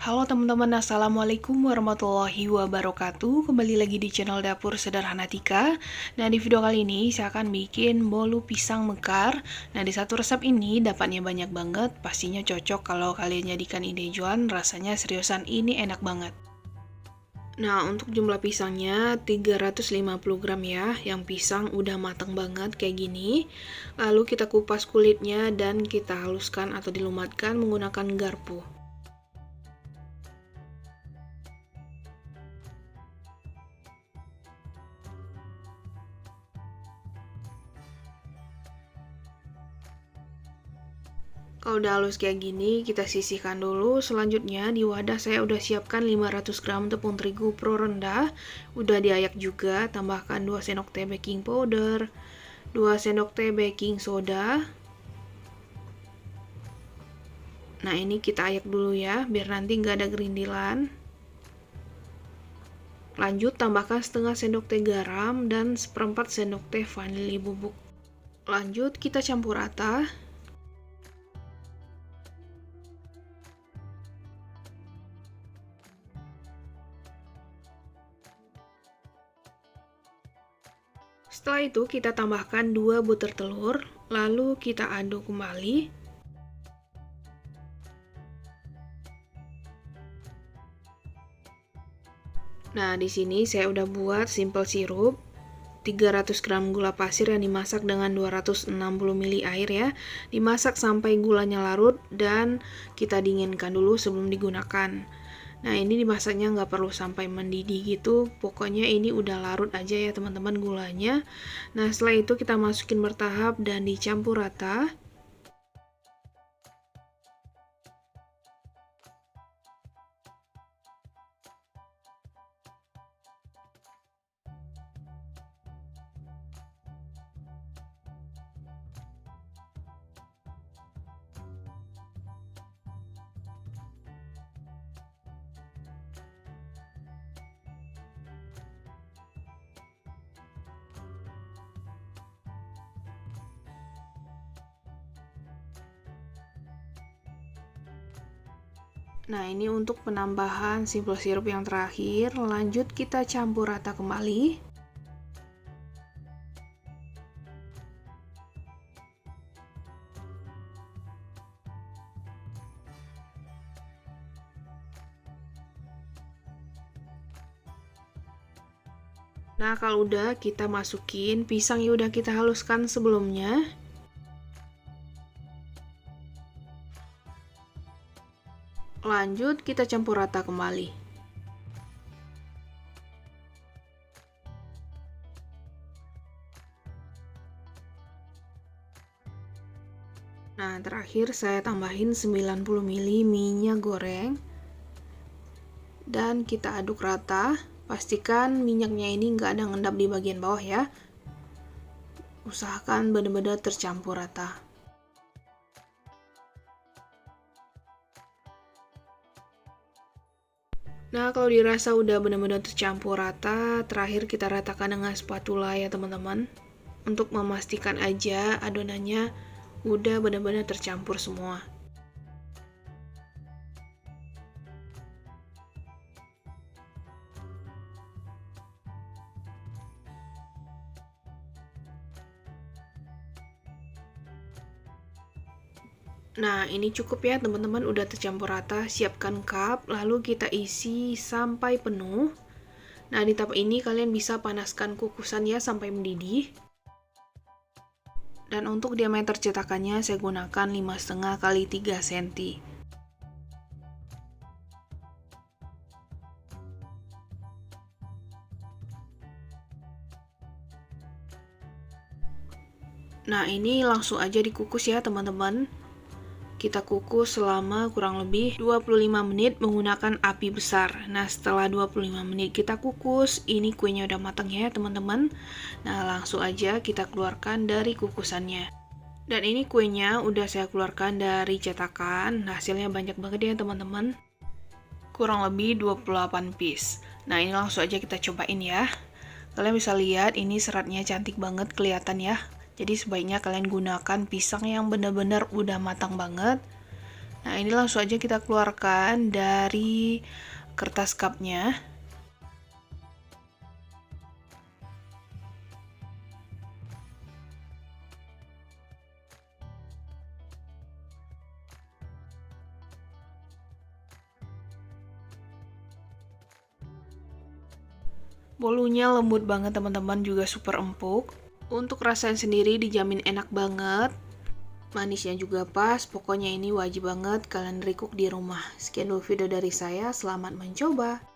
Halo teman-teman, Assalamualaikum warahmatullahi wabarakatuh. Kembali lagi di channel Dapur Sederhana Tika. Nah, di video kali ini saya akan bikin bolu pisang mekar. Nah, di satu resep ini dapatnya banyak banget. Pastinya cocok kalau kalian jadikan ide jualan. Rasanya seriusan ini enak banget. Nah, untuk jumlah pisangnya 350 gram ya. Yang pisang udah matang banget kayak gini. Lalu kita kupas kulitnya dan kita haluskan atau dilumatkan menggunakan garpu. Kalau udah halus kayak gini, kita sisihkan dulu. Selanjutnya di wadah saya udah siapkan 500 gram tepung terigu pro rendah. Udah diayak juga, tambahkan 2 sendok teh baking powder, 2 sendok teh baking soda. Nah, ini kita ayak dulu ya, biar nanti nggak ada gerindilan. Lanjut tambahkan setengah sendok teh garam dan seperempat sendok teh vanili bubuk. Lanjut kita campur rata. Setelah itu kita tambahkan 2 butir telur, lalu kita aduk kembali. Nah, di sini saya udah buat simple sirup. 300 gram gula pasir yang dimasak dengan 260 ml air ya. Dimasak sampai gulanya larut dan kita dinginkan dulu sebelum digunakan. Nah, ini dimasaknya nggak perlu sampai mendidih gitu. Pokoknya ini udah larut aja ya teman-teman gulanya. Nah, setelah itu kita masukin bertahap dan dicampur rata. Nah, ini untuk penambahan simple sirup yang terakhir. Lanjut kita campur rata kembali. Nah, kalau udah kita masukin pisang yang udah kita haluskan sebelumnya. Lanjut kita campur rata kembali. Nah, terakhir saya tambahin 90 ml minyak goreng. Dan kita aduk rata. Pastikan minyaknya ini nggak ada ngendap di bagian bawah ya. Usahakan benar-benar tercampur rata. Nah, kalau dirasa udah benar-benar tercampur rata, terakhir kita ratakan dengan spatula ya teman-teman. Untuk memastikan aja adonannya udah benar-benar tercampur semua. Nah, ini cukup ya teman-teman, udah tercampur rata. Siapkan cup, lalu kita isi sampai penuh. Nah, di tahap ini kalian bisa panaskan kukusannya sampai mendidih. Dan untuk diameter cetakannya saya gunakan 5,5 x 3 cm. Nah, ini langsung aja dikukus ya teman-teman. Kita kukus selama kurang lebih 25 menit menggunakan api besar. Nah, setelah 25 menit kita kukus, ini kuenya udah matang ya teman-teman. Nah, langsung aja kita keluarkan dari kukusannya. Dan ini kuenya udah saya keluarkan dari cetakan. Nah, hasilnya banyak banget ya teman-teman. Kurang lebih 28 piece. Nah, ini langsung aja kita cobain ya. Kalian bisa lihat ini seratnya cantik banget kelihatan ya. Jadi sebaiknya kalian gunakan pisang yang benar-benar udah matang banget. Nah, ini langsung aja kita keluarkan dari kertas cupnya. Bolunya lembut banget teman-teman, juga super empuk. Untuk rasain sendiri dijamin enak banget. Manisnya juga pas, pokoknya ini wajib banget kalian rikuk di rumah. Sekian dulu video dari saya, selamat mencoba.